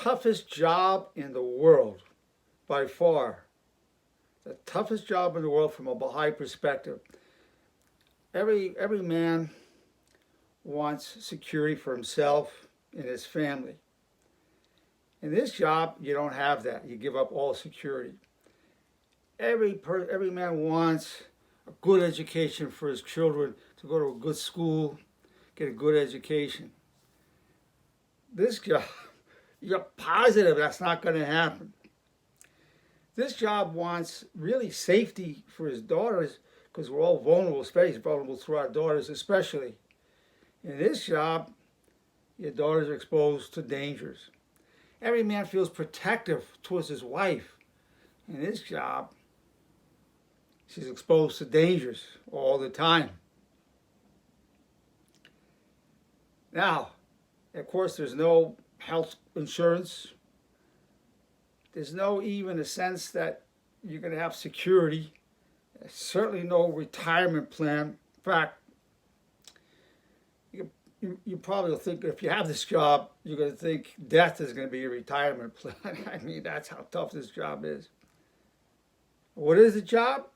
toughest job in the world, by far. The toughest job in the world from a Baha'i perspective. Every man wants security for himself and his family. In this job, you don't have that. You give up all security. Every man wants a good education for his children, to go to a good school, get a good education. This job, you're positive that's not going to happen. This job wants really safety for his daughters, because we're all vulnerable, especially vulnerable to our daughters especially. In this job, your daughters are exposed to dangers. Every man feels protective towards his wife. In this job, she's exposed to dangers all the time. Now, of course, there's no health insurance. There's no even a sense that you're going to have security. There's certainly no retirement plan. In fact, you probably will think if you have this job, you're going to think death is going to be your retirement plan. I mean, that's how tough this job is. What is the job?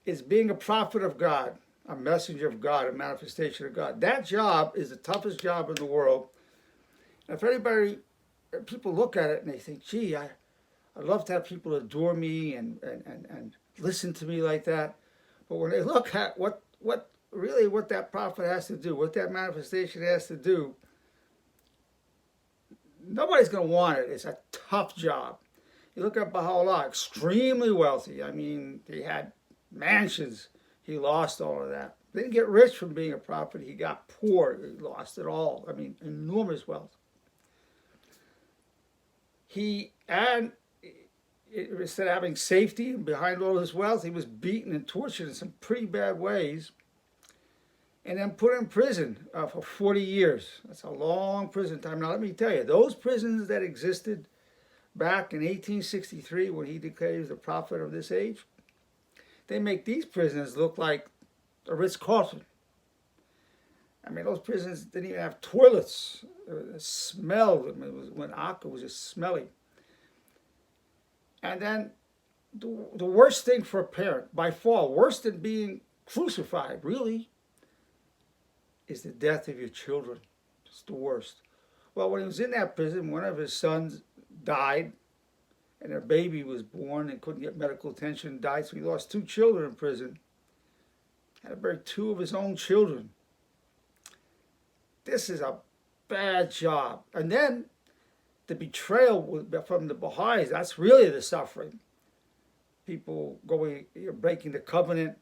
It's being a prophet of God, a messenger of God, a manifestation of God. That job is the toughest job in the world. And if people look at it and they think, gee, I'd love to have people adore me and listen to me like that. But when they look at what that prophet has to do, what that manifestation has to do, nobody's going to want it. It's a tough job. You look at Baha'u'llah, extremely wealthy. I mean, he had mansions. He lost all of that. He didn't get rich from being a prophet. He got poor. He lost it all. I mean, enormous wealth. Instead of having safety behind all his wealth, he was beaten and tortured in some pretty bad ways, and then put in prison for 40 years. That's a long prison time. Now, let me tell you, those prisons that existed back in 1863, when he declared he was the prophet of this age, they make these prisons look like a Ritz-Carlton. I mean, those prisons didn't even have toilets. It smelled. I mean, when Akka was just smelly. And then the worst thing for a parent, by far, worse than being crucified, really, is the death of your children. It's the worst. Well, when he was in that prison, one of his sons died, and their baby was born and couldn't get medical attention, died, so he lost 2 children in prison. Had to bury 2 of his own children. This is a bad job. And then the betrayal from the Baha'is, that's really the suffering. People breaking the covenant,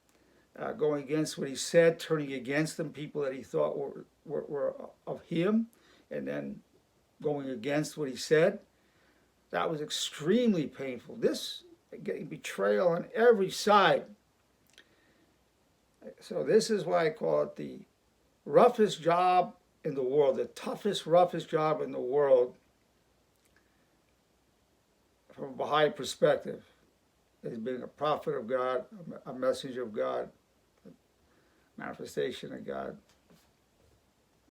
going against what he said, turning against them, people that he thought were of him, and then going against what he said. That was extremely painful. This, getting betrayal on every side. So this is why I call it the roughest job in the world, the toughest, roughest job in the world from a Baha'i perspective, is being a prophet of God, a messenger of God, a manifestation of God.